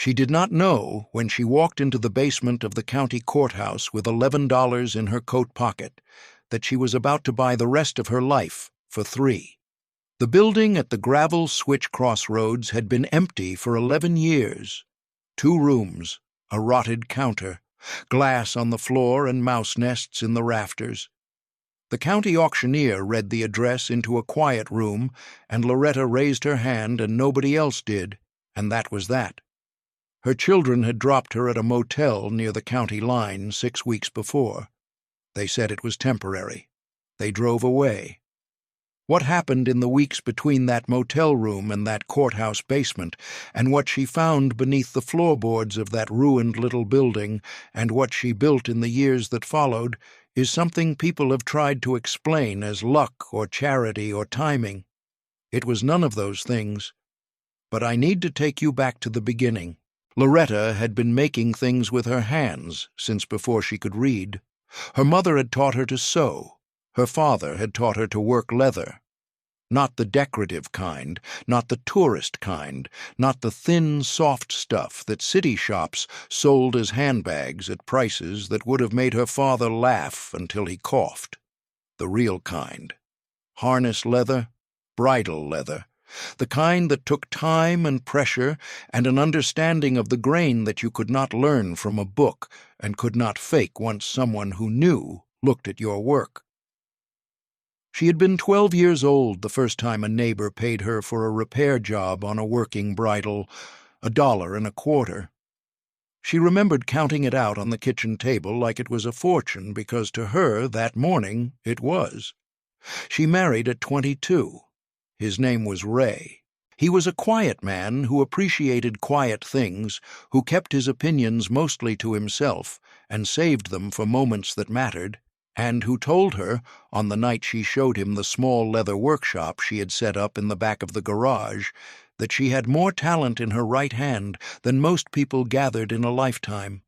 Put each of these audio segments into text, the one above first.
She did not know, when she walked into the basement of the county courthouse with $11 in her coat pocket, that she was about to buy the rest of her life for $3. The building at the gravel switch crossroads had been empty for 11 years. 2 rooms, a rotted counter, glass on the floor and mouse nests in the rafters. The county auctioneer read the address into a quiet room, and Loretta raised her hand and nobody else did, and that was that. Her children had dropped her at a motel near the county line 6 weeks before. They said it was temporary. They drove away. What happened in the weeks between that motel room and that courthouse basement, and what she found beneath the floorboards of that ruined little building, and what she built in the years that followed, is something people have tried to explain as luck or charity or timing. It was none of those things. But I need to take you back to the beginning. Loretta had been making things with her hands since before she could read. Her mother had taught her to sew. Her father had taught her to work leather. Not the decorative kind, not the tourist kind, not the thin, soft stuff that city shops sold as handbags at prices that would have made her father laugh until he coughed. The real kind. Harness leather, bridle leather. The kind that took time and pressure and an understanding of the grain that you could not learn from a book and could not fake once someone who knew looked at your work. She had been 12 years old the first time a neighbor paid her for a repair job on a working bridle, $1.25. She remembered counting it out on the kitchen table like it was a fortune because to her, that morning, it was. She married at 22. His name was Ray. He was a quiet man who appreciated quiet things, who kept his opinions mostly to himself and saved them for moments that mattered, and who told her, on the night she showed him the small leather workshop she had set up in the back of the garage, that she had more talent in her right hand than most people gathered in a lifetime.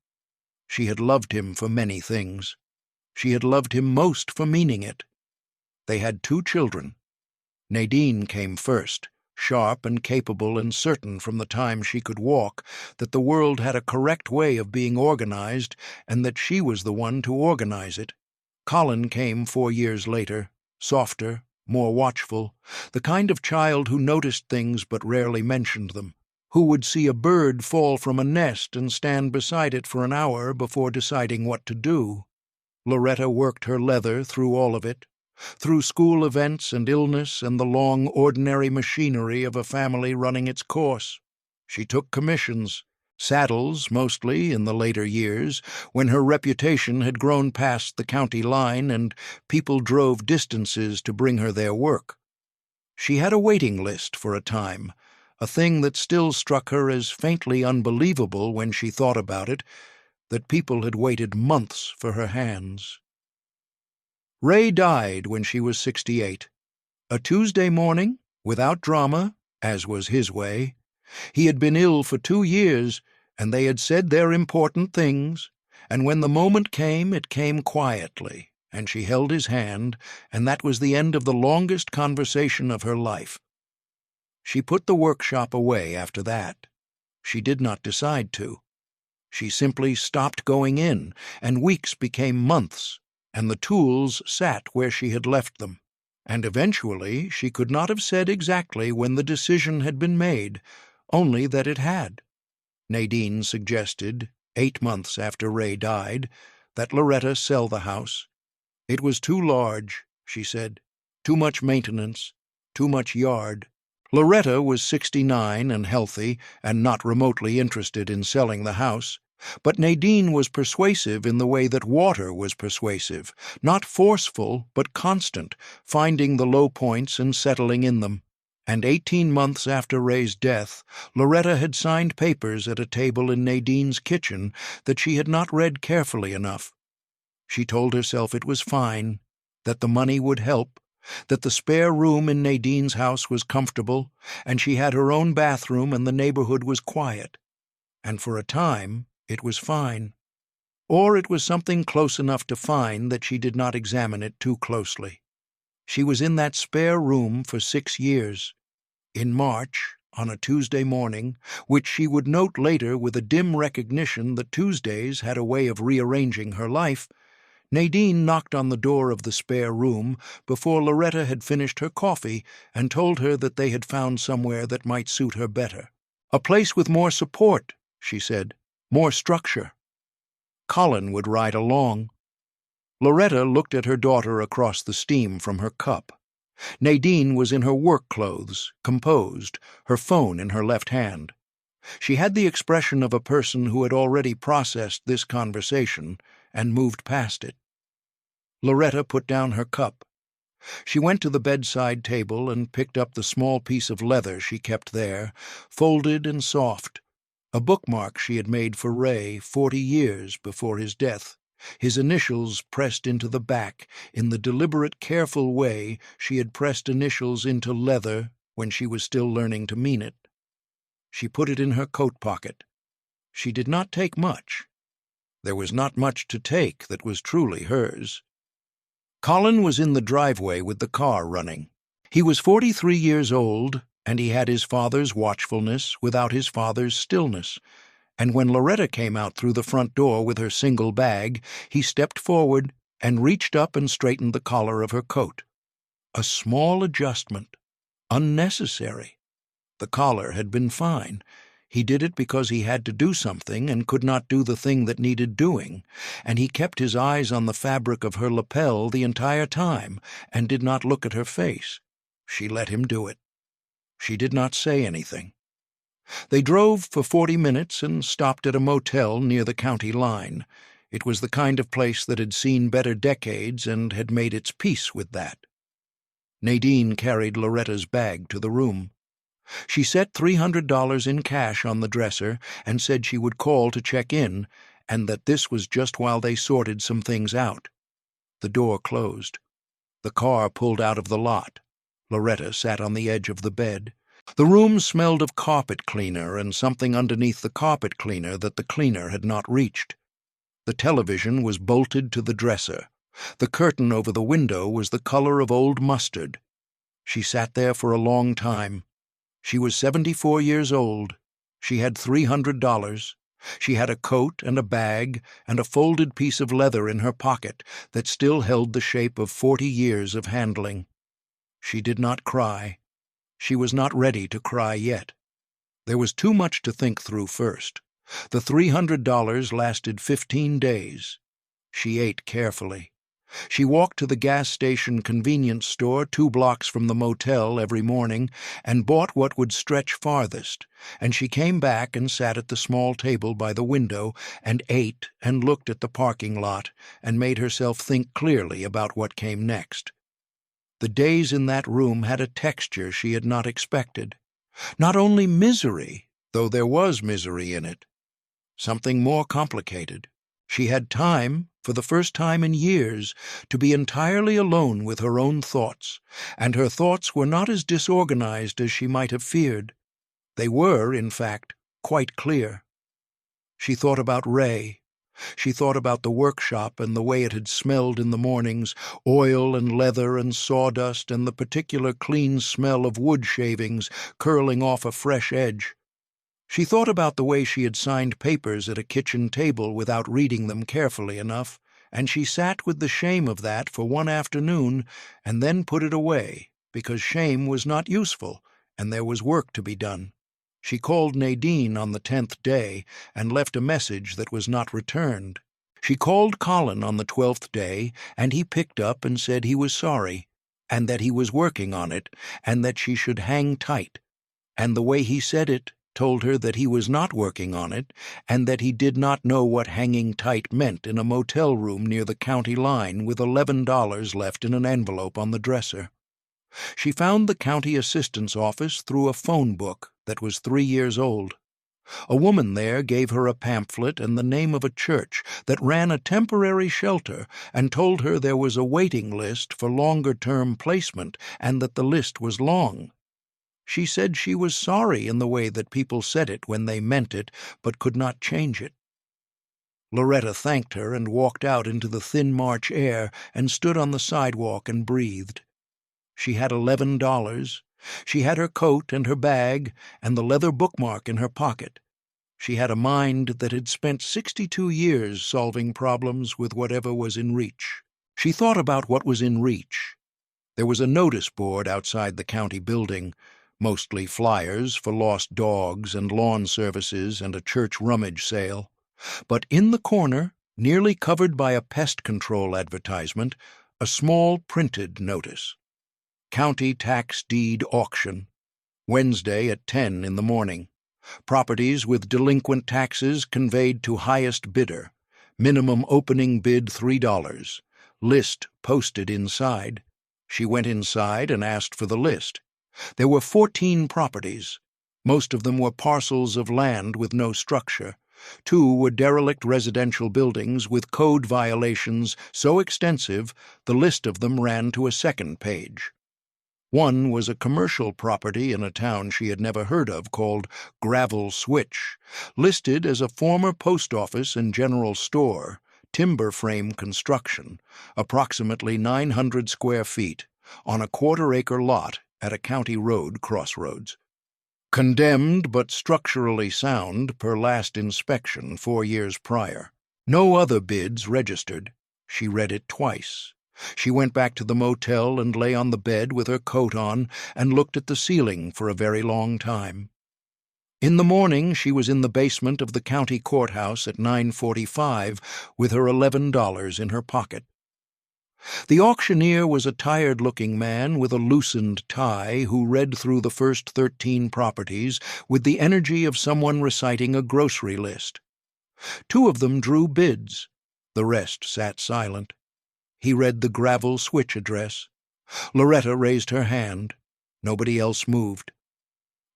She had loved him for many things. She had loved him most for meaning it. They had 2 children. Nadine came first, sharp and capable and certain from the time she could walk that the world had a correct way of being organized and that she was the one to organize it. Colin came 4 years later, softer, more watchful, the kind of child who noticed things but rarely mentioned them, who would see a bird fall from a nest and stand beside it for an hour before deciding what to do. Loretta worked her leather through all of it, through school events and illness and the long, ordinary machinery of a family running its course. She took commissions, saddles mostly in the later years, when her reputation had grown past the county line and people drove distances to bring her their work. She had a waiting list for a time, a thing that still struck her as faintly unbelievable when she thought about it, that people had waited months for her hands. Ray died when she was 68. A Tuesday morning, without drama, as was his way. He had been ill for 2 years, and they had said their important things, and when the moment came, it came quietly, and she held his hand, and that was the end of the longest conversation of her life. She put the workshop away after that. She did not decide to. She simply stopped going in, and weeks became months, and the tools sat where she had left them, and eventually she could not have said exactly when the decision had been made, only that it had. Nadine suggested, 8 months after Ray died, that Loretta sell the house. It was too large, she said, too much maintenance, too much yard. Loretta was 69 and healthy and not remotely interested in selling the house. But Nadine was persuasive in the way that water was persuasive, not forceful but constant, finding the low points and settling in them. And 18 months after Ray's death, Loretta had signed papers at a table in Nadine's kitchen that she had not read carefully enough. She told herself it was fine, that the money would help, that the spare room in Nadine's house was comfortable, and she had her own bathroom and the neighborhood was quiet. And for a time, it was fine. Or it was something close enough to fine that she did not examine it too closely. She was in that spare room for 6 years. In March, on a Tuesday morning, which she would note later with a dim recognition that Tuesdays had a way of rearranging her life, Nadine knocked on the door of the spare room before Loretta had finished her coffee and told her that they had found somewhere that might suit her better. "A place with more support," she said, "more structure." Colin would ride along. Loretta looked at her daughter across the steam from her cup. Nadine was in her work clothes, composed, her phone in her left hand. She had the expression of a person who had already processed this conversation and moved past it. Loretta put down her cup. She went to the bedside table and picked up the small piece of leather she kept there, folded and soft, a bookmark she had made for Ray 40 years before his death, his initials pressed into the back in the deliberate, careful way she had pressed initials into leather when she was still learning to mean it. She put it in her coat pocket. She did not take much. There was not much to take that was truly hers. Colin was in the driveway with the car running. He was 43 years old, and he had his father's watchfulness without his father's stillness, and when Loretta came out through the front door with her single bag, he stepped forward and reached up and straightened the collar of her coat. A small adjustment. Unnecessary. The collar had been fine. He did it because he had to do something and could not do the thing that needed doing, and he kept his eyes on the fabric of her lapel the entire time and did not look at her face. She let him do it. She did not say anything. They drove for 40 minutes and stopped at a motel near the county line. It was the kind of place that had seen better decades and had made its peace with that. Nadine carried Loretta's bag to the room. She set $300 in cash on the dresser and said she would call to check in, and that this was just while they sorted some things out. The door closed. The car pulled out of the lot. Loretta sat on the edge of the bed. The room smelled of carpet cleaner and something underneath the carpet cleaner that the cleaner had not reached. The television was bolted to the dresser. The curtain over the window was the color of old mustard. She sat there for a long time. She was 74 years old. She had $300. She had a coat and a bag and a folded piece of leather in her pocket that still held the shape of 40 years of handling. She did not cry. She was not ready to cry yet. There was too much to think through first. The $300 lasted 15 days. She ate carefully. She walked to the gas station convenience store 2 blocks from the motel every morning and bought what would stretch farthest, and she came back and sat at the small table by the window and ate and looked at the parking lot and made herself think clearly about what came next. The days in that room had a texture she had not expected. Not only misery, though there was misery in it. Something more complicated. She had time, for the first time in years, to be entirely alone with her own thoughts, and her thoughts were not as disorganized as she might have feared. They were, in fact, quite clear. She thought about Ray. She thought about the workshop and the way it had smelled in the mornings, oil and leather and sawdust and the particular clean smell of wood shavings curling off a fresh edge. She thought about the way she had signed papers at a kitchen table without reading them carefully enough, and she sat with the shame of that for one afternoon and then put it away, because shame was not useful and there was work to be done. She called Nadine on the 10th day and left a message that was not returned. She called Colin on the 12th day, and he picked up and said he was sorry, and that he was working on it, and that she should hang tight. And the way he said it told her that he was not working on it, and that he did not know what hanging tight meant in a motel room near the county line with $11 left in an envelope on the dresser. She found the county assistant's office through a phone book that was 3 years old. A woman there gave her a pamphlet and the name of a church that ran a temporary shelter and told her there was a waiting list for longer-term placement and that the list was long. She said she was sorry in the way that people said it when they meant it, but could not change it. Loretta thanked her and walked out into the thin March air and stood on the sidewalk and breathed. She had $11. She had her coat and her bag and the leather bookmark in her pocket. She had a mind that had spent 62 years solving problems with whatever was in reach. She thought about what was in reach. There was a notice board outside the county building, mostly flyers for lost dogs and lawn services and a church rummage sale. But in the corner, nearly covered by a pest control advertisement, a small printed notice. County Tax Deed Auction. Wednesday at 10 in the morning. Properties with delinquent taxes conveyed to highest bidder. Minimum opening bid $3. List posted inside. She went inside and asked for the list. There were 14 properties. Most of them were parcels of land with no structure. 2 were derelict residential buildings with code violations so extensive the list of them ran to a second page. 1 was a commercial property in a town she had never heard of called Gravel Switch, listed as a former post office and general store, timber frame construction, approximately 900 square feet, on a quarter-acre lot at a county road crossroads. Condemned but structurally sound per last inspection 4 years prior. No other bids registered. She read it twice. She went back to the motel and lay on the bed with her coat on and looked at the ceiling for a very long time. In the morning she was in the basement of the county courthouse at 9:45 with her $11 in her pocket. The auctioneer was a tired-looking man with a loosened tie who read through the first 13 properties with the energy of someone reciting a grocery list. 2 of them drew bids. The rest sat silent. He read the Gravel Switch address. Loretta raised her hand. Nobody else moved.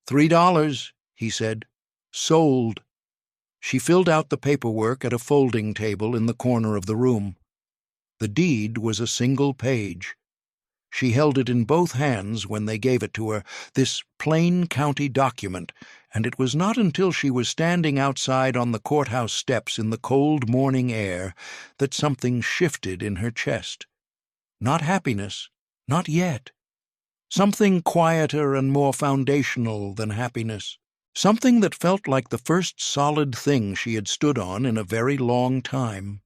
$3, he said. Sold. She filled out the paperwork at a folding table in the corner of the room. The deed was a single page. She held it in both hands when they gave it to her, this plain county document, and it was not until she was standing outside on the courthouse steps in the cold morning air that something shifted in her chest. Not happiness, not yet. Something quieter and more foundational than happiness. Something that felt like the first solid thing she had stood on in a very long time.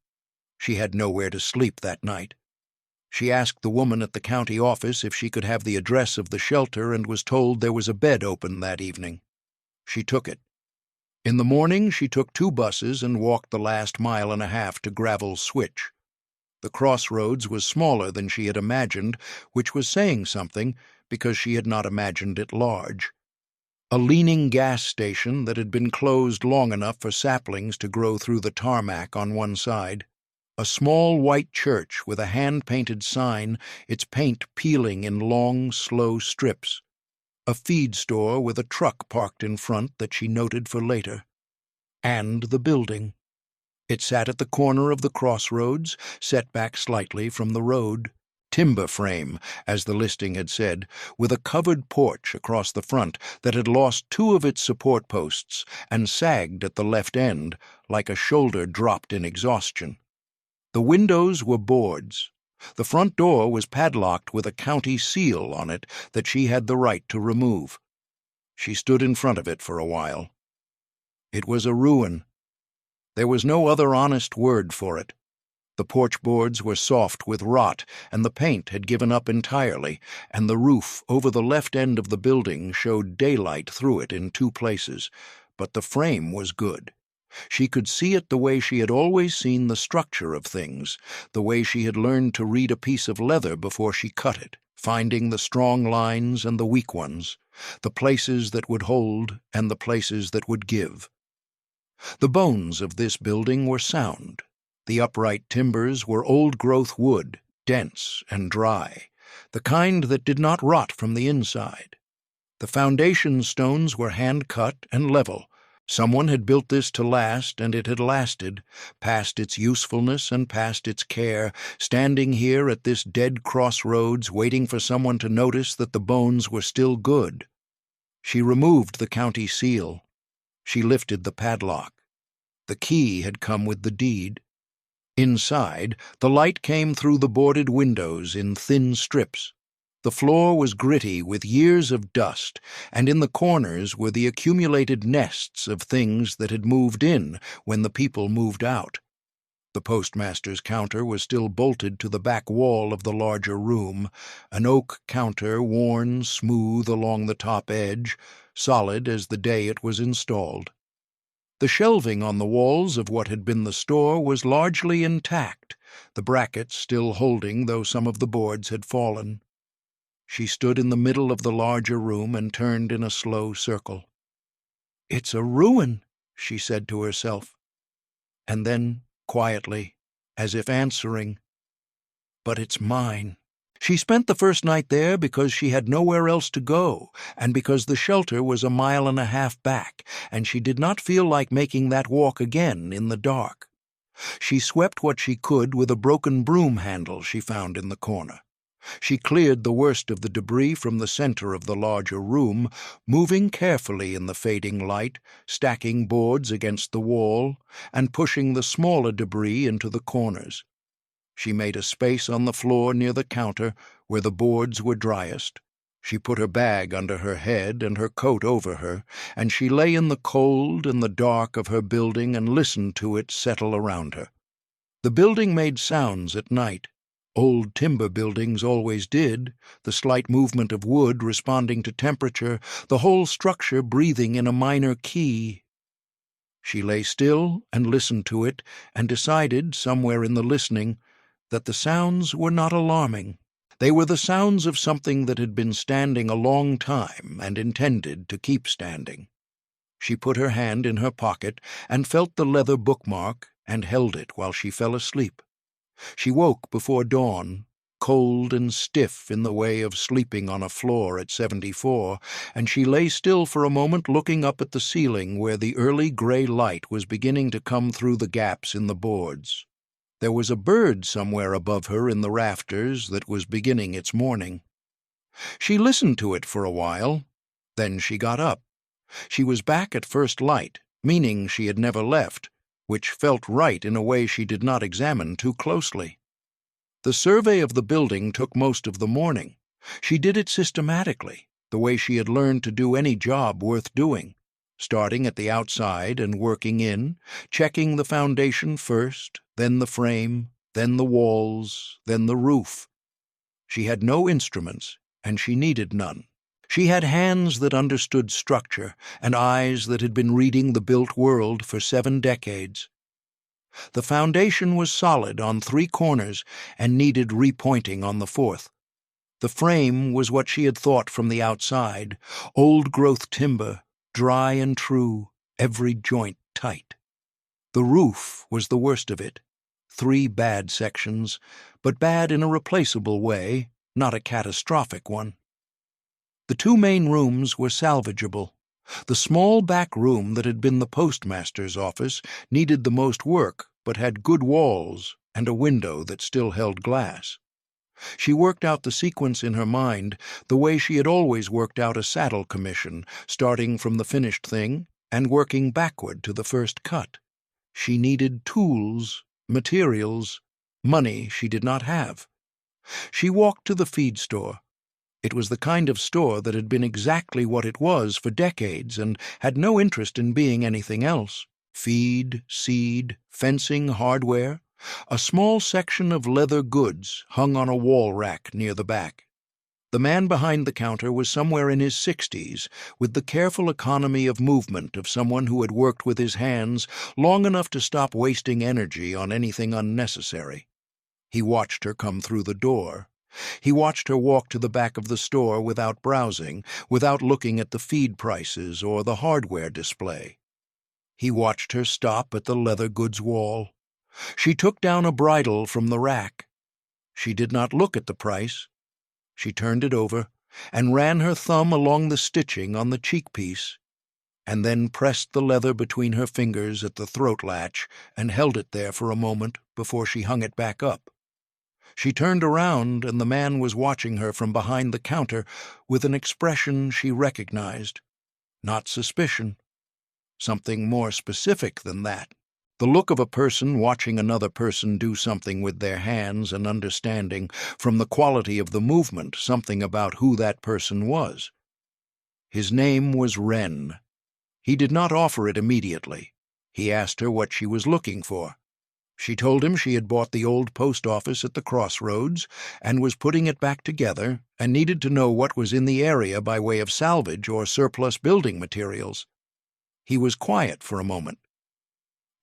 She had nowhere to sleep that night. She asked the woman at the county office if she could have the address of the shelter and was told there was a bed open that evening. She took it. In the morning she took 2 buses and walked the last 1.5 miles to Gravel Switch. The crossroads was smaller than she had imagined, which was saying something because she had not imagined it large. A leaning gas station that had been closed long enough for saplings to grow through the tarmac on one side. A small white church with a hand-painted sign, its paint peeling in long, slow strips. A feed store with a truck parked in front that she noted for later. And the building. It sat at the corner of the crossroads, set back slightly from the road. Timber frame, as the listing had said, with a covered porch across the front that had lost 2 of its support posts and sagged at the left end like a shoulder dropped in exhaustion. The windows were boards. The front door was padlocked with a county seal on it that she had the right to remove. She stood in front of it for a while. It was a ruin. There was no other honest word for it. The porch boards were soft with rot, and the paint had given up entirely, and the roof over the left end of the building showed daylight through it in 2 places, but the frame was good. She could see it the way she had always seen the structure of things, the way she had learned to read a piece of leather before she cut it, finding the strong lines and the weak ones, the places that would hold and the places that would give. The bones of this building were sound. The upright timbers were old-growth wood, dense and dry, the kind that did not rot from the inside. The foundation stones were hand-cut and level. Someone had built this to last, and it had lasted, past its usefulness and past its care, standing here at this dead crossroads, waiting for someone to notice that the bones were still good. She removed the county seal. She lifted the padlock. The key had come with the deed. Inside, the light came through the boarded windows in thin strips. The floor was gritty with years of dust, and in the corners were the accumulated nests of things that had moved in when the people moved out. The postmaster's counter was still bolted to the back wall of the larger room, an oak counter worn smooth along the top edge, solid as the day it was installed. The shelving on the walls of what had been the store was largely intact, the brackets still holding though some of the boards had fallen. She stood in the middle of the larger room and turned in a slow circle. "It's a ruin," she said to herself, and then, quietly, as if answering, "But it's mine." She spent the first night there because she had nowhere else to go, and because the shelter was a mile and a half back, and she did not feel like making that walk again in the dark. She swept what she could with a broken broom handle she found in the corner. She cleared the worst of the debris from the center of the larger room, moving carefully in the fading light, stacking boards against the wall, and pushing the smaller debris into the corners. She made a space on the floor near the counter where the boards were driest. She put her bag under her head and her coat over her, and she lay in the cold and the dark of her building and listened to it settle around her. The building made sounds at night. Old timber buildings always did, the slight movement of wood responding to temperature, the whole structure breathing in a minor key. She lay still and listened to it, and decided, somewhere in the listening, that the sounds were not alarming. They were the sounds of something that had been standing a long time and intended to keep standing. She put her hand in her pocket and felt the leather bookmark and held it while she fell asleep. She woke before dawn, cold and stiff in the way of sleeping on a floor at 74, and she lay still for a moment looking up at the ceiling where the early gray light was beginning to come through the gaps in the boards. There was a bird somewhere above her in the rafters that was beginning its morning. She listened to it for a while, then she got up. She was back at first light, meaning she had never left, which felt right in a way she did not examine too closely. The survey of the building took most of the morning. She did it systematically, the way she had learned to do any job worth doing, starting at the outside and working in, checking the foundation first, then the frame, then the walls, then the roof. She had no instruments, and she needed none. She had hands that understood structure and eyes that had been reading the built world for 7 decades. The foundation was solid on 3 corners and needed repointing on the 4th. The frame was what she had thought from the outside, old-growth timber, dry and true, every joint tight. The roof was the worst of it. 3 bad sections, but bad in a replaceable way, not a catastrophic one. The 2 main rooms were salvageable. The small back room that had been the postmaster's office needed the most work, but had good walls and a window that still held glass. She worked out the sequence in her mind the way she had always worked out a saddle commission, starting from the finished thing and working backward to the first cut. She needed tools, materials, money she did not have. She walked to the feed store. It was the kind of store that had been exactly what it was for decades and had no interest in being anything else. Feed, seed, fencing, hardware, a small section of leather goods hung on a wall rack near the back. The man behind the counter was somewhere in his 60s, with the careful economy of movement of someone who had worked with his hands long enough to stop wasting energy on anything unnecessary. He watched her come through the door. He watched her walk to the back of the store without browsing, without looking at the feed prices or the hardware display. He watched her stop at the leather goods wall. She took down a bridle from the rack. She did not look at the price. She turned it over and ran her thumb along the stitching on the cheek piece, and then pressed the leather between her fingers at the throat latch and held it there for a moment before she hung it back up. She turned around, and the man was watching her from behind the counter with an expression she recognized. Not suspicion. Something more specific than that. The look of a person watching another person do something with their hands and understanding, from the quality of the movement, something about who that person was. His name was Wren. He did not offer it immediately. He asked her what she was looking for. She told him she had bought the old post office at the crossroads and was putting it back together and needed to know what was in the area by way of salvage or surplus building materials. He was quiet for a moment.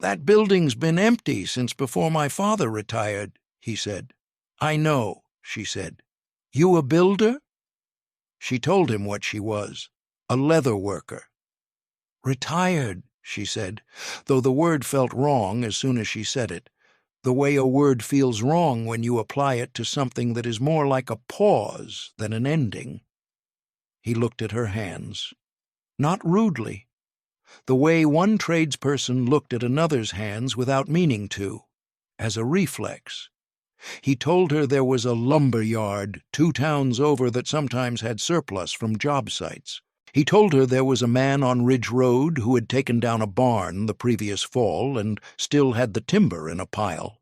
"That building's been empty since before my father retired," he said. "I know," she said. "You a builder?" She told him what she was, a leather worker. "Retired," she said, though the word felt wrong as soon as she said it, the way a word feels wrong when you apply it to something that is more like a pause than an ending. He looked at her hands, not rudely, the way one tradesperson looked at another's hands without meaning to, as a reflex. He told her there was a lumber yard 2 towns over that sometimes had surplus from job sites. He told her there was a man on Ridge Road who had taken down a barn the previous fall and still had the timber in a pile.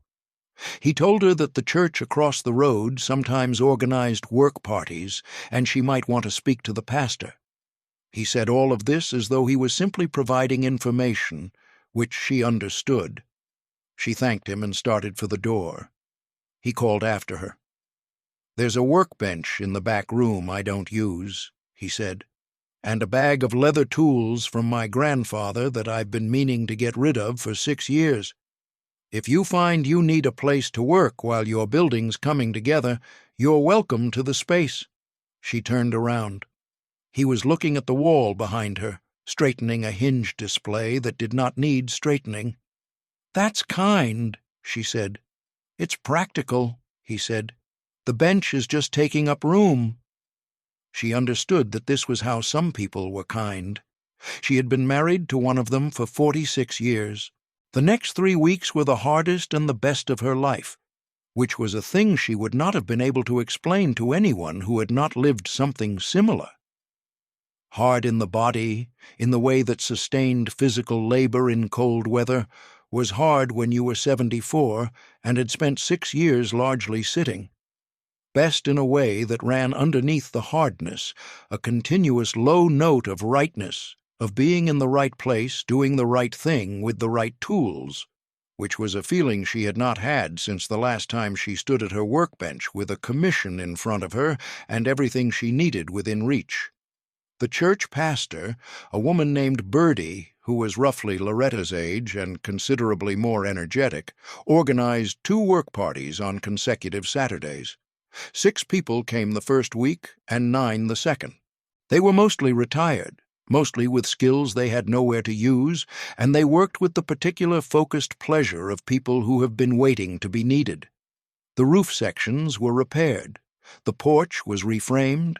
He told her that the church across the road sometimes organized work parties, and she might want to speak to the pastor. He said all of this as though he was simply providing information, which she understood. She thanked him and started for the door. He called after her. "There's a workbench in the back room I don't use," he said, "and a bag of leather tools from my grandfather that I've been meaning to get rid of for 6 years. If you find you need a place to work while your building's coming together, you're welcome to the space." She turned around. He was looking at the wall behind her, straightening a hinge display that did not need straightening. "That's kind," she said. "It's practical," he said. "The bench is just taking up room." She understood that this was how some people were kind. She had been married to one of them for 46 years. The next 3 weeks were the hardest and the best of her life, which was a thing she would not have been able to explain to anyone who had not lived something similar. Hard in the body, in the way that sustained physical labor in cold weather, was hard when you were 74 and had spent 6 years largely sitting. Best in a way that ran underneath the hardness, a continuous low note of rightness, of being in the right place, doing the right thing with the right tools, which was a feeling she had not had since the last time she stood at her workbench with a commission in front of her and everything she needed within reach. The church pastor, a woman named Birdie, who was roughly Loretta's age and considerably more energetic, organized 2 work parties on consecutive Saturdays. 6 people came the first week and 9 the second. They were mostly retired, mostly with skills they had nowhere to use, and they worked with the particular focused pleasure of people who have been waiting to be needed. The roof sections were repaired. The porch was reframed.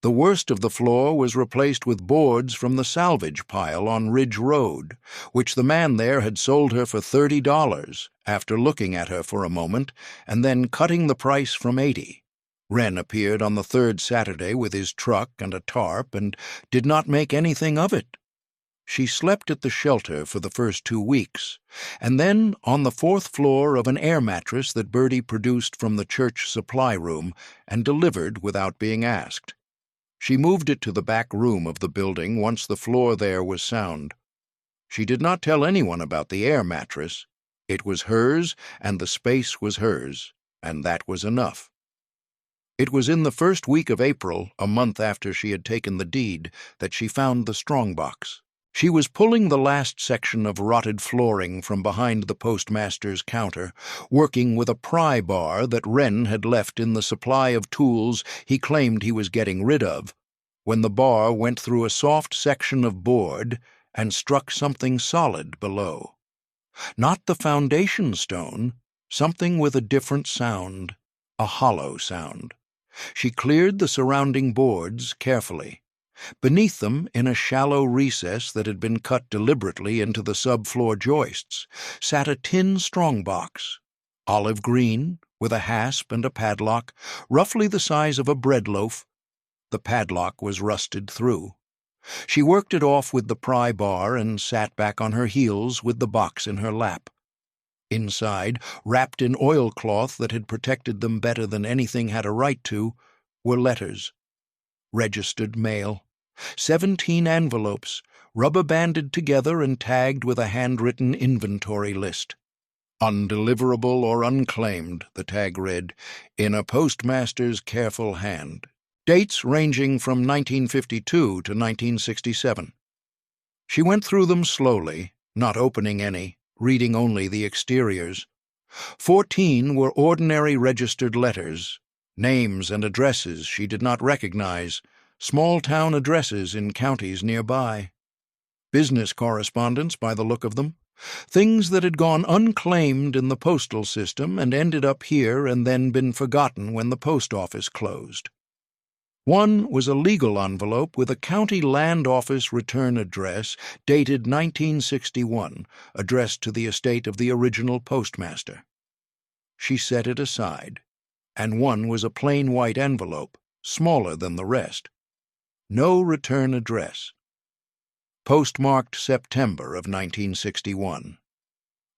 The worst of the floor was replaced with boards from the salvage pile on Ridge Road, which the man there had sold her for $30 after looking at her for a moment and then cutting the price from $80. Wren appeared on the 3rd Saturday with his truck and a tarp and did not make anything of it. She slept at the shelter for the first 2 weeks, and then on the 4th floor of an air mattress that Birdie produced from the church supply room and delivered without being asked. She moved it to the back room of the building once the floor there was sound. She did not tell anyone about the air mattress. It was hers, and the space was hers, and that was enough. It was in the first week of April, a month after she had taken the deed, that she found the strongbox. She was pulling the last section of rotted flooring from behind the postmaster's counter, working with a pry bar that Wren had left in the supply of tools he claimed he was getting rid of, when the bar went through a soft section of board and struck something solid below. Not the foundation stone, something with a different sound, a hollow sound. She cleared the surrounding boards carefully. Beneath them, in a shallow recess that had been cut deliberately into the subfloor joists, sat a tin strongbox, olive green, with a hasp and a padlock, roughly the size of a bread loaf. The padlock was rusted through. She worked it off with the pry bar and sat back on her heels with the box in her lap. Inside, wrapped in oilcloth that had protected them better than anything had a right to, were letters. Registered mail. 17 envelopes, rubber-banded together and tagged with a handwritten inventory list. Undeliverable or unclaimed, the tag read, in a postmaster's careful hand. Dates ranging from 1952 to 1967. She went through them slowly, not opening any, reading only the exteriors. 14 were ordinary registered letters, names and addresses she did not recognize, small-town addresses in counties nearby. Business correspondence, by the look of them. Things that had gone unclaimed in the postal system and ended up here and then been forgotten when the post office closed. One was a legal envelope with a county land office return address dated 1961, addressed to the estate of the original postmaster. She set it aside, and one was a plain white envelope, smaller than the rest. No return address. Postmarked September of 1961.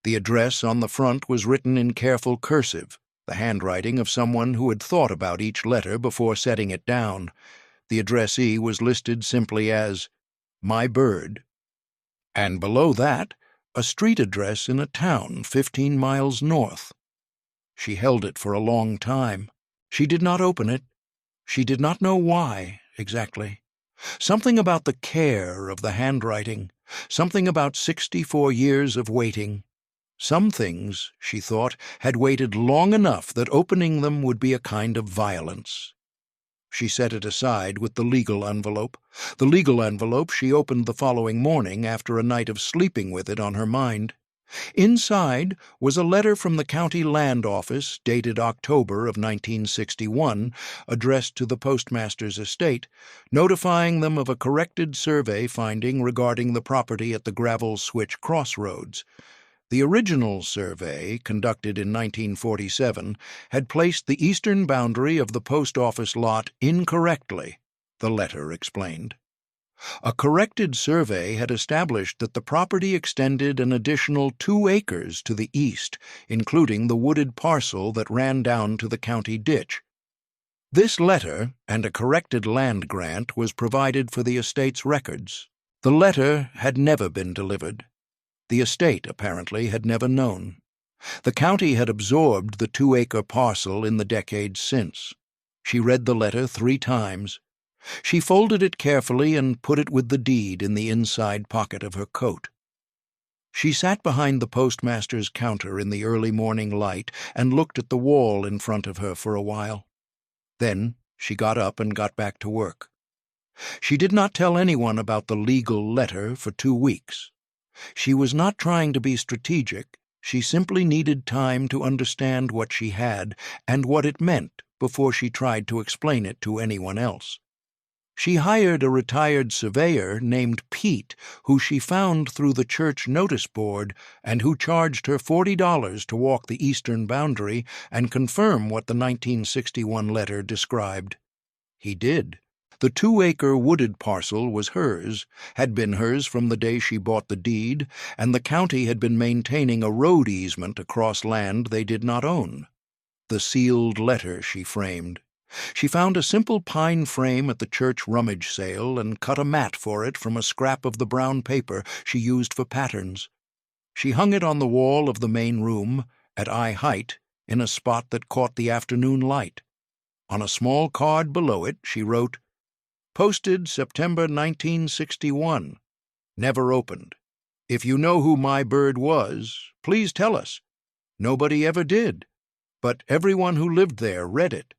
The address on the front was written in careful cursive, the handwriting of someone who had thought about each letter before setting it down. The addressee was listed simply as My Bird. And below that, a street address in a town 15 miles north. She held it for a long time. She did not open it. She did not know why, exactly. Something about the care of the handwriting, something about 64 years of waiting. Some things, she thought, had waited long enough that opening them would be a kind of violence. She set it aside with the legal envelope. The legal envelope she opened the following morning after a night of sleeping with it on her mind. Inside was a letter from the county land office dated October of 1961, addressed to the postmaster's estate, notifying them of a corrected survey finding regarding the property at the gravel switch crossroads. The original survey, conducted in 1947, had placed the eastern boundary of the post office lot incorrectly, the letter explained. A corrected survey had established that the property extended an additional 2 acres to the east, including the wooded parcel that ran down to the county ditch. This letter and a corrected land grant was provided for the estate's records. The letter had never been delivered. The estate, apparently, had never known. The county had absorbed the 2-acre parcel in the decades since. She read the letter 3 times. She folded it carefully and put it with the deed in the inside pocket of her coat. She sat behind the postmaster's counter in the early morning light and looked at the wall in front of her for a while. Then she got up and got back to work. She did not tell anyone about the legal letter for 2 weeks. She was not trying to be strategic. She simply needed time to understand what she had and what it meant before she tried to explain it to anyone else. She hired a retired surveyor named Pete, who she found through the church notice board and who charged her $40 to walk the eastern boundary and confirm what the 1961 letter described. He did. The 2-acre wooded parcel was hers, had been hers from the day she bought the deed, and the county had been maintaining a road easement across land they did not own. The sealed letter she framed. She found a simple pine frame at the church rummage sale and cut a mat for it from a scrap of the brown paper she used for patterns. She hung it on the wall of the main room, at eye height, in a spot that caught the afternoon light. On a small card below it she wrote, "Posted September 1961. Never opened. If you know who My Bird was, please tell us. Nobody ever did, but everyone who lived there read it."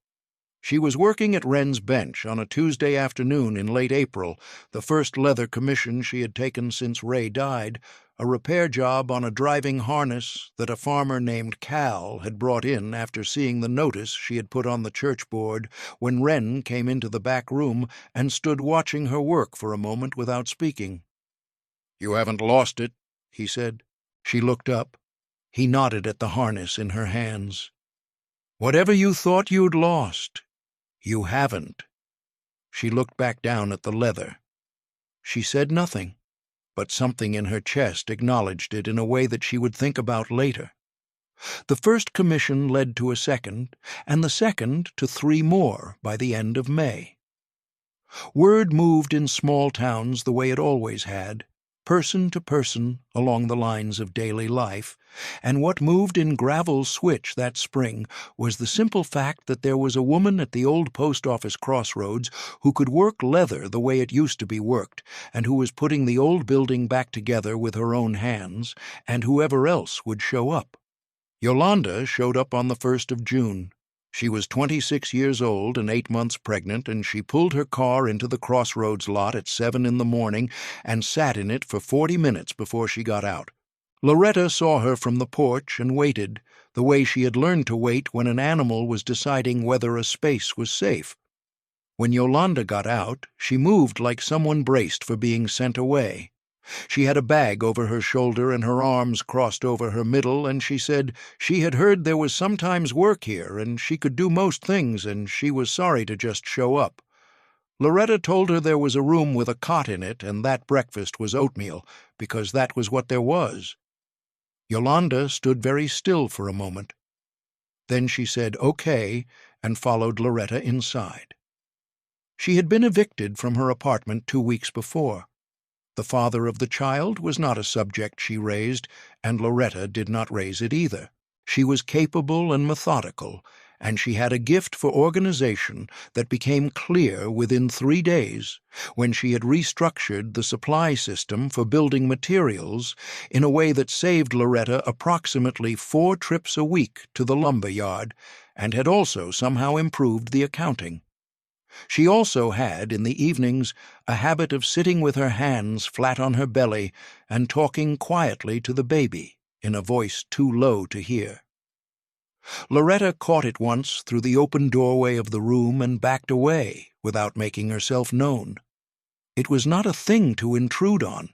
She was working at Wren's bench on a Tuesday afternoon in late April, the first leather commission she had taken since Ray died, a repair job on a driving harness that a farmer named Cal had brought in after seeing the notice she had put on the church board when Wren came into the back room and stood watching her work for a moment without speaking. "You haven't lost it," he said. She looked up. He nodded at the harness in her hands. "Whatever you thought you'd lost, you haven't." She looked back down at the leather. She said nothing, but something in her chest acknowledged it in a way that she would think about later. The first commission led to a second, and the second to 3 more by the end of May. Word moved in small towns the way it always had, person to person along the lines of daily life, and what moved in Gravel Switch that spring was the simple fact that there was a woman at the old post office crossroads who could work leather the way it used to be worked, and who was putting the old building back together with her own hands, and whoever else would show up. Yolanda showed up on the 1st of June. She was 26 years old and 8 months pregnant, and she pulled her car into the crossroads lot at 7 in the morning and sat in it for 40 minutes before she got out. Loretta saw her from the porch and waited, the way she had learned to wait when an animal was deciding whether a space was safe. When Yolanda got out, she moved like someone braced for being sent away. She had a bag over her shoulder and her arms crossed over her middle, and she said she had heard there was sometimes work here and she could do most things, and she was sorry to just show up. Loretta told her there was a room with a cot in it, and that breakfast was oatmeal, because that was what there was. Yolanda stood very still for a moment. Then she said okay and followed Loretta inside. She had been evicted from her apartment 2 weeks before. The father of the child was not a subject she raised, and Loretta did not raise it either. She was capable and methodical, and she had a gift for organization that became clear within 3 days when she had restructured the supply system for building materials in a way that saved Loretta approximately 4 trips a week to the lumber yard and had also somehow improved the accounting. She also had, in the evenings, a habit of sitting with her hands flat on her belly and talking quietly to the baby in a voice too low to hear. Loretta caught it once through the open doorway of the room and backed away without making herself known. It was not a thing to intrude on.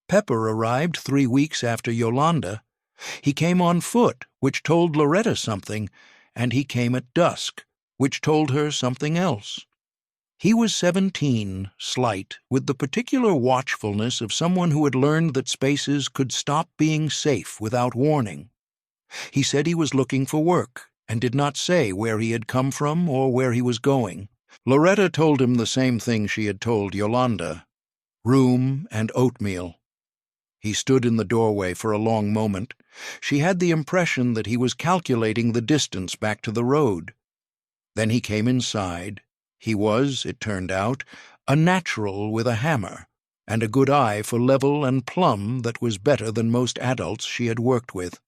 Pepper arrived 3 weeks after Yolanda. He came on foot, which told Loretta something, and he came at dusk, which told her something else. He was 17, slight, with the particular watchfulness of someone who had learned that spaces could stop being safe without warning. He said he was looking for work, and did not say where he had come from or where he was going. Loretta told him the same thing she had told Yolanda: room and oatmeal. He stood in the doorway for a long moment. She had the impression that he was calculating the distance back to the road. Then he came inside. He was, it turned out, a natural with a hammer, and a good eye for level and plumb that was better than most adults she had worked with.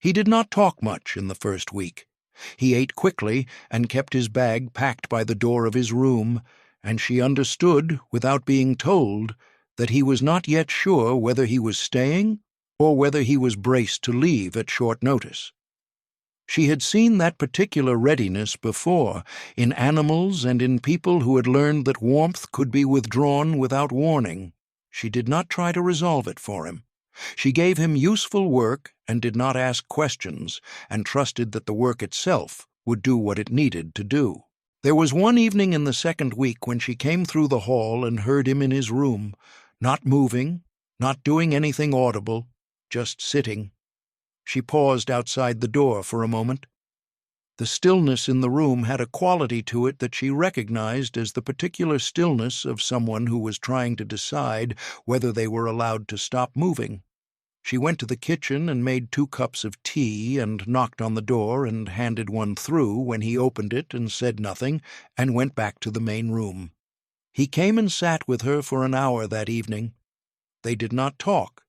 He did not talk much in the first week. He ate quickly and kept his bag packed by the door of his room, and she understood, without being told, that he was not yet sure whether he was staying or whether he was braced to leave at short notice. She had seen that particular readiness before, in animals and in people who had learned that warmth could be withdrawn without warning. She did not try to resolve it for him. She gave him useful work and did not ask questions, and trusted that the work itself would do what it needed to do. There was one evening in the second week when she came through the hall and heard him in his room, not moving, not doing anything audible, just sitting. She paused outside the door for a moment. The stillness in the room had a quality to it that she recognized as the particular stillness of someone who was trying to decide whether they were allowed to stop moving. She went to the kitchen and made 2 cups of tea and knocked on the door and handed one through when he opened it and said nothing and went back to the main room. He came and sat with her for an hour that evening. They did not talk.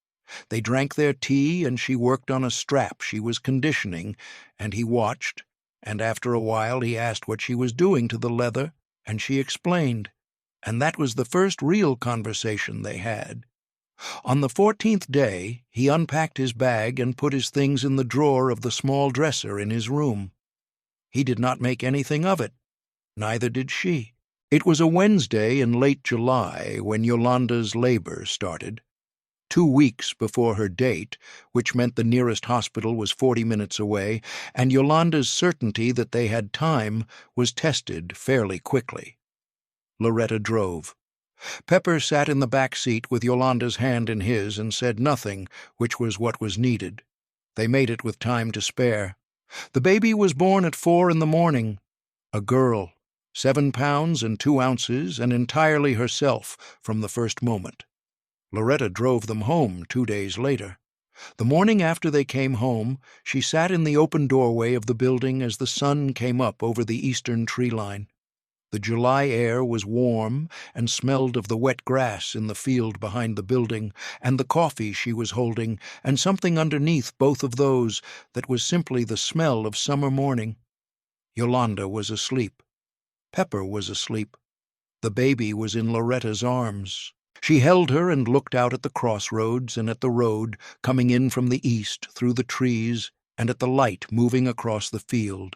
They drank their tea, and she worked on a strap she was conditioning, and he watched, and after a while he asked what she was doing to the leather, and she explained, and that was the first real conversation they had. On the 14th day, he unpacked his bag and put his things in the drawer of the small dresser in his room. He did not make anything of it. Neither did she. It was a Wednesday in late July when Yolanda's labor started. 2 weeks before her date, which meant the nearest hospital was 40 minutes away, and Yolanda's certainty that they had time was tested fairly quickly. Loretta drove. Pepper sat in the back seat with Yolanda's hand in his and said nothing, which was what was needed. They made it with time to spare. The baby was born at 4 in the morning. A girl, 7 pounds and 2 ounces, and entirely herself from the first moment. Loretta drove them home 2 days later. The morning after they came home, she sat in the open doorway of the building as the sun came up over the eastern tree line. The July air was warm and smelled of the wet grass in the field behind the building, and the coffee she was holding, and something underneath both of those that was simply the smell of summer morning. Yolanda was asleep. Pepper was asleep. The baby was in Loretta's arms. She held her and looked out at the crossroads and at the road coming in from the east through the trees and at the light moving across the field.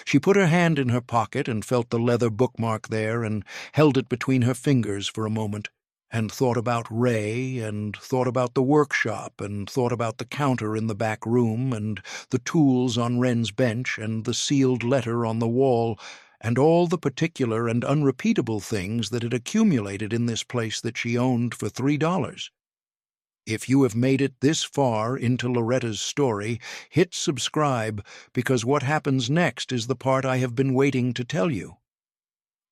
She put her hand in her pocket and felt the leather bookmark there and held it between her fingers for a moment, and thought about Ray, and thought about the workshop, and thought about the counter in the back room, and the tools on Wren's bench, and the sealed letter on the wall, and all the particular and unrepeatable things that had accumulated in this place that she owned for $3. If you have made it this far into Loretta's story, hit subscribe, because what happens next is the part I have been waiting to tell you.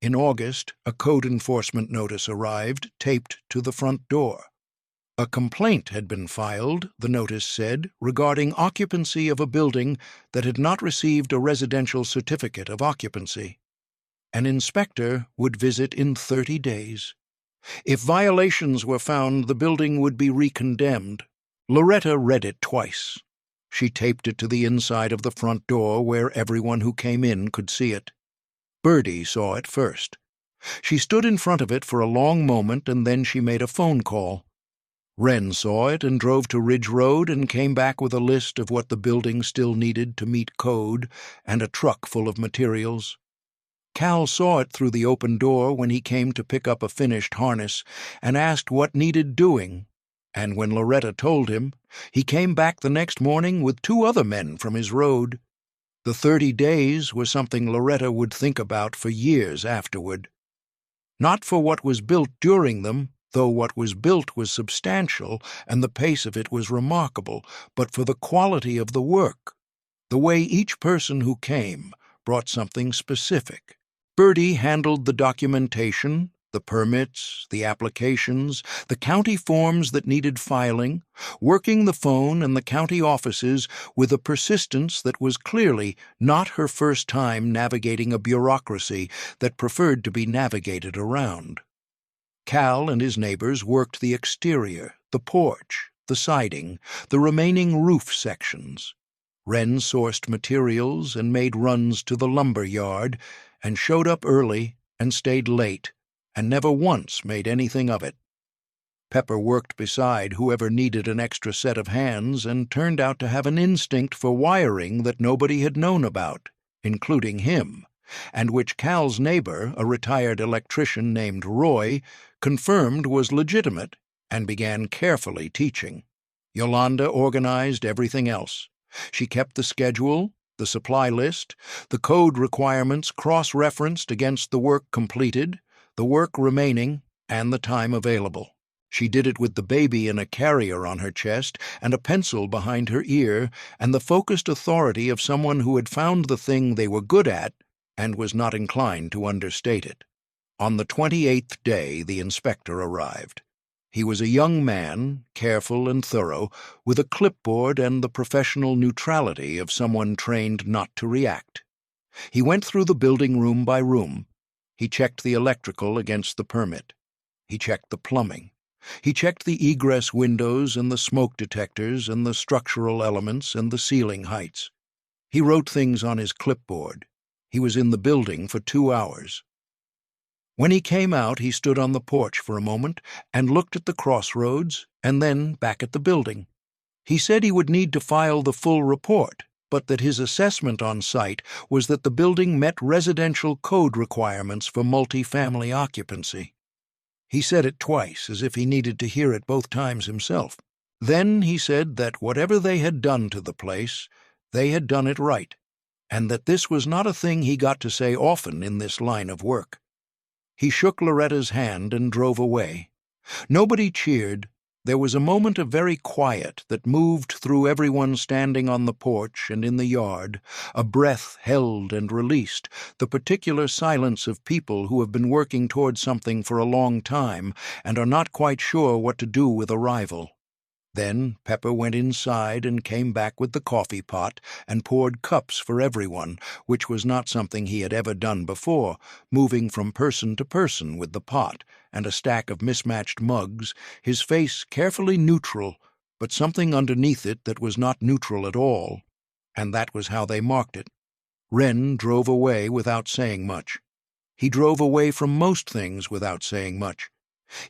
In August, a code enforcement notice arrived, taped to the front door. A complaint had been filed, the notice said, regarding occupancy of a building that had not received a residential certificate of occupancy. An inspector would visit in 30 days. If violations were found, the building would be recondemned. Loretta read it twice. She taped it to the inside of the front door where everyone who came in could see it. Birdie saw it first. She stood in front of it for a long moment, and then she made a phone call. Wren saw it and drove to Ridge Road and came back with a list of what the building still needed to meet code and a truck full of materials. Cal saw it through the open door when he came to pick up a finished harness and asked what needed doing, and when Loretta told him, he came back the next morning with 2 other men from his road. The 30 days was something Loretta would think about for years afterward. Not for what was built during them, though what was built was substantial and the pace of it was remarkable, but for the quality of the work, the way each person who came brought something specific. Birdie handled the documentation, the permits, the applications, the county forms that needed filing, working the phone and the county offices with a persistence that was clearly not her first time navigating a bureaucracy that preferred to be navigated around. Cal and his neighbors worked the exterior, the porch, the siding, the remaining roof sections. Wren sourced materials and made runs to the lumber yard, and showed up early and stayed late, and never once made anything of it. Pepper worked beside whoever needed an extra set of hands and turned out to have an instinct for wiring that nobody had known about, including him, and which Cal's neighbor, a retired electrician named Roy, confirmed was legitimate and began carefully teaching. Yolanda organized everything else. She kept the schedule, the supply list, the code requirements cross-referenced against the work completed, the work remaining, and the time available. She did it with the baby in a carrier on her chest and a pencil behind her ear and the focused authority of someone who had found the thing they were good at and was not inclined to understate it. On the 28th day, the inspector arrived. He was a young man, careful and thorough, with a clipboard and the professional neutrality of someone trained not to react. He went through the building room by room. He checked the electrical against the permit. He checked the plumbing. He checked the egress windows and the smoke detectors and the structural elements and the ceiling heights. He wrote things on his clipboard. He was in the building for 2 hours. When he came out, he stood on the porch for a moment and looked at the crossroads and then back at the building. He said he would need to file the full report, but that his assessment on site was that the building met residential code requirements for multi-family occupancy. He said it twice, as if he needed to hear it both times himself. Then he said that whatever they had done to the place, they had done it right, and that this was not a thing he got to say often in this line of work. He shook Loretta's hand and drove away. Nobody cheered, There was a moment of very quiet that moved through everyone standing on the porch and in the yard, a breath held and released, the particular silence of people who have been working toward something for a long time and are not quite sure what to do with arrival. Then Pepper went inside and came back with the coffee pot and poured cups for everyone, which was not something he had ever done before, moving from person to person with the pot and a stack of mismatched mugs, his face carefully neutral, but something underneath it that was not neutral at all. And that was how they marked it. Wren drove away without saying much. He drove away from most things without saying much.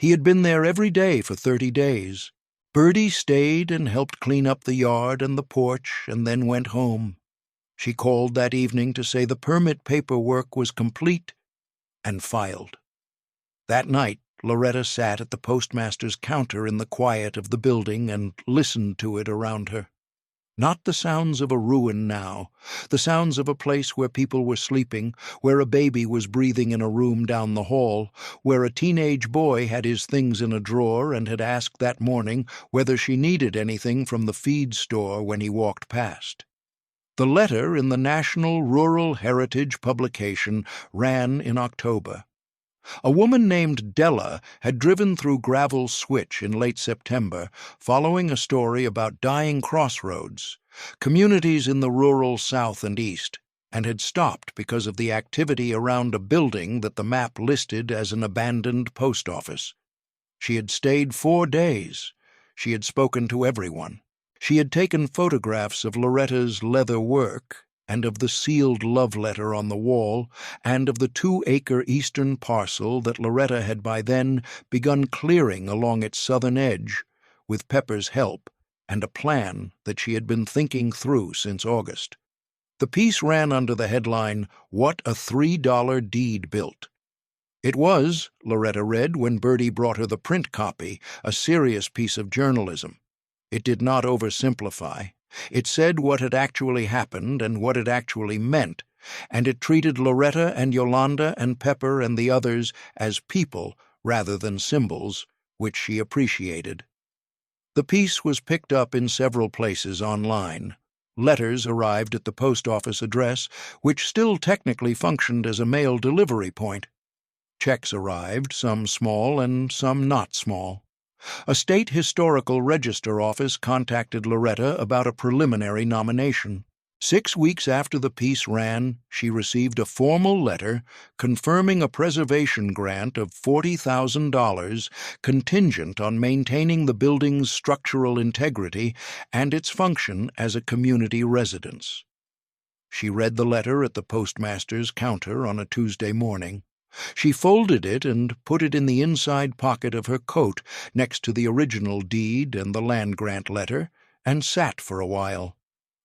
He had been there every day for 30 days. Birdie stayed and helped clean up the yard and the porch and then went home. She called that evening to say the permit paperwork was complete and filed. That night, Loretta sat at the postmaster's counter in the quiet of the building and listened to it around her. Not the sounds of a ruin now, the sounds of a place where people were sleeping, where a baby was breathing in a room down the hall, where a teenage boy had his things in a drawer and had asked that morning whether she needed anything from the feed store when he walked past. The letter in the National Rural Heritage publication ran in October. A woman named Della had driven through Gravel Switch in late September, following a story about dying crossroads, communities in the rural South and East, and had stopped because of the activity around a building that the map listed as an abandoned post office. She had stayed 4 days. She had spoken to everyone. She had taken photographs of Loretta's leather work, and of the sealed love letter on the wall, and of the 2-acre eastern parcel that Loretta had by then begun clearing along its southern edge, with Pepper's help, and a plan that she had been thinking through since August. The piece ran under the headline, "What a $3 Deed Built." It was, Loretta read when Birdie brought her the print copy, a serious piece of journalism. It did not oversimplify. It said what had actually happened and what it actually meant, and it treated Loretta and Yolanda and Pepper and the others as people rather than symbols, which she appreciated. The piece was picked up in several places online. Letters arrived at the post office address, which still technically functioned as a mail delivery point. Checks arrived, some small and some not small. A state historical register office contacted Loretta about a preliminary nomination. 6 weeks after the piece ran, she received a formal letter confirming a preservation grant of $40,000 contingent on maintaining the building's structural integrity and its function as a community residence. She read the letter at the postmaster's counter on a Tuesday morning. She folded it and put it in the inside pocket of her coat next to the original deed and the land grant letter, and sat for a while.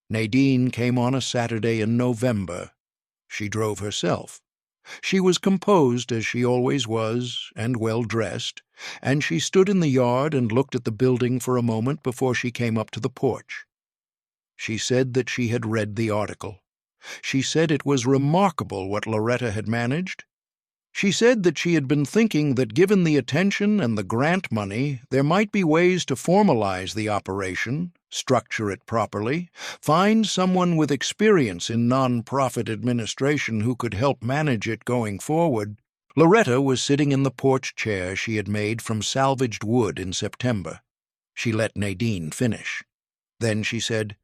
Nadine came on a Saturday in November. She drove herself. She was composed as she always was, and well-dressed, and she stood in the yard and looked at the building for a moment before she came up to the porch. She said that she had read the article. She said it was remarkable what Loretta had managed. She said that she had been thinking that given the attention and the grant money, there might be ways to formalize the operation, structure it properly, find someone with experience in non-profit administration who could help manage it going forward. Loretta was sitting in the porch chair she had made from salvaged wood in September. She let Nadine finish. Then she said,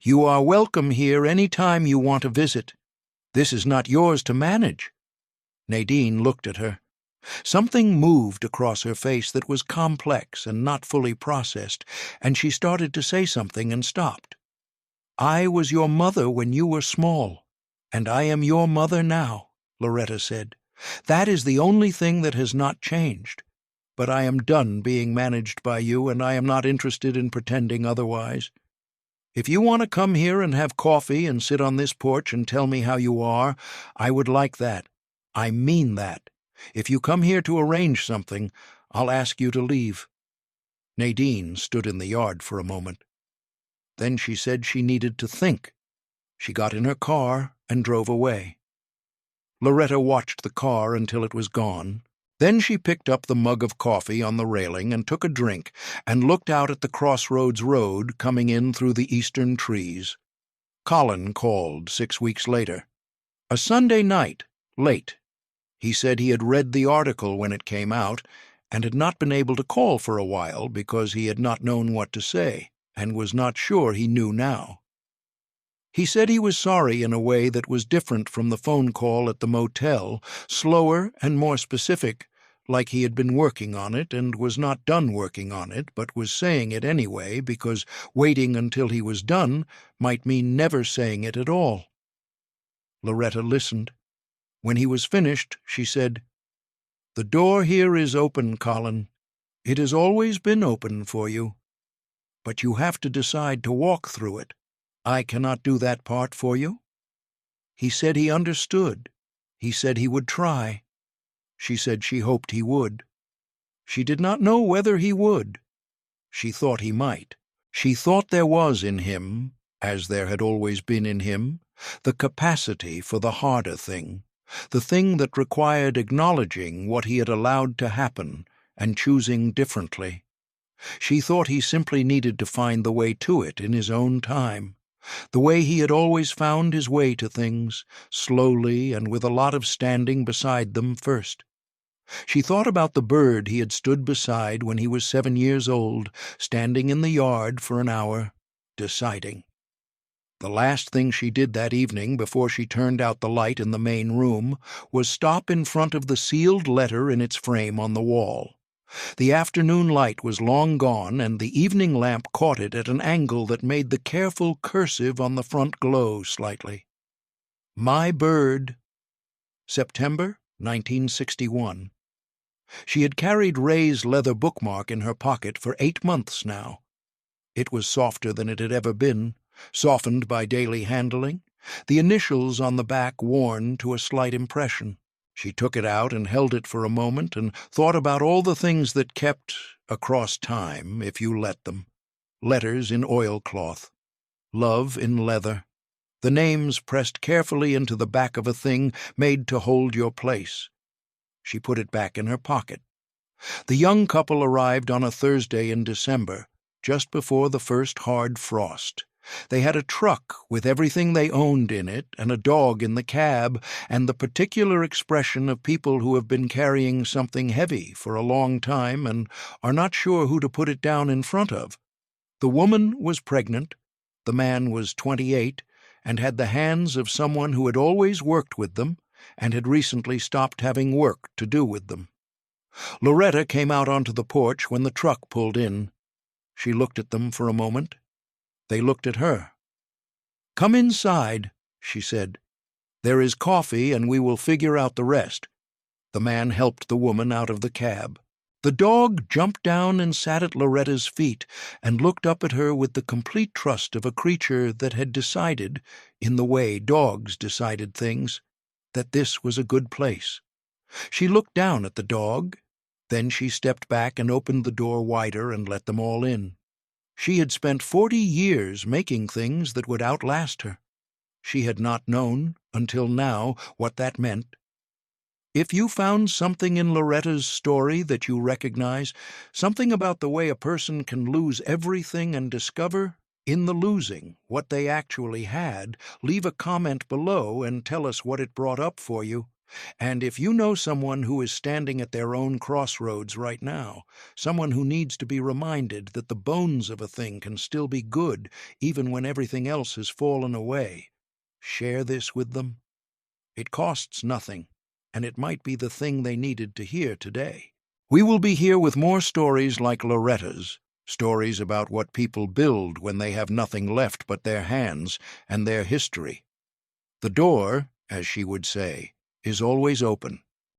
"You are welcome here any time you want to visit. This is not yours to manage." Nadine looked at her. Something moved across her face that was complex and not fully processed, and she started to say something and stopped. "I was your mother when you were small, and I am your mother now," Loretta said. "That is the only thing that has not changed. But I am done being managed by you, and I am not interested in pretending otherwise. If you want to come here and have coffee and sit on this porch and tell me how you are, I would like that. I mean that. If you come here to arrange something, I'll ask you to leave." Nadine stood in the yard for a moment. Then she said she needed to think. She got in her car and drove away. Loretta watched the car until it was gone, Then she picked up the mug of coffee on the railing and took a drink and looked out at the crossroads road coming in through the eastern trees. Colin called 6 weeks later. A Sunday night, late. He said he had read the article when it came out and had not been able to call for a while because he had not known what to say and was not sure he knew now. He said he was sorry in a way that was different from the phone call at the motel, slower and more specific, like he had been working on it and was not done working on it, but was saying it anyway because waiting until he was done might mean never saying it at all. Loretta listened. When he was finished, she said, "The door here is open, Colin. It has always been open for you. But you have to decide to walk through it. I cannot do that part for you." He said he understood. He said he would try. She said she hoped he would. She did not know whether he would. She thought he might. She thought there was in him, as there had always been in him, the capacity for the harder thing, the thing that required acknowledging what he had allowed to happen and choosing differently. She thought he simply needed to find the way to it in his own time, the way he had always found his way to things, slowly and with a lot of standing beside them first. She thought about the bird he had stood beside when he was 7 years old, standing in the yard for an hour, deciding. The last thing she did that evening before she turned out the light in the main room was stop in front of the sealed letter in its frame on the wall. The afternoon light was long gone, and the evening lamp caught it at an angle that made the careful cursive on the front glow slightly. My Bird, September 1961. She had carried Ray's leather bookmark in her pocket for 8 months now. It was softer than it had ever been, softened by daily handling, the initials on the back worn to a slight impression. She took it out and held it for a moment and thought about all the things that kept, across time, if you let them. Letters in oilcloth, love in leather, the names pressed carefully into the back of a thing made to hold your place. She put it back in her pocket. The young couple arrived on a Thursday in December, just before the first hard frost. They had a truck with everything they owned in it and a dog in the cab and the particular expression of people who have been carrying something heavy for a long time and are not sure who to put it down in front of. The woman was pregnant, the man was 28, and had the hands of someone who had always worked with them and had recently stopped having work to do with them. Loretta came out onto the porch when the truck pulled in. She looked at them for a moment. They looked at her. "Come inside," she said. "There is coffee, and we will figure out the rest." The man helped the woman out of the cab. The dog jumped down and sat at Loretta's feet and looked up at her with the complete trust of a creature that had decided, in the way dogs decided things, that this was a good place. She looked down at the dog. Then she stepped back and opened the door wider and let them all in. She had spent 40 years making things that would outlast her. She had not known, until now, what that meant. If you found something in Loretta's story that you recognize, something about the way a person can lose everything and discover, in the losing, what they actually had, leave a comment below and tell us what it brought up for you. And if you know someone who is standing at their own crossroads right now, someone who needs to be reminded that the bones of a thing can still be good even when everything else has fallen away, share this with them. It costs nothing, and it might be the thing they needed to hear today. We will be here with more stories like Loretta's, stories about what people build when they have nothing left but their hands and their history. The door, as she would say, is always open.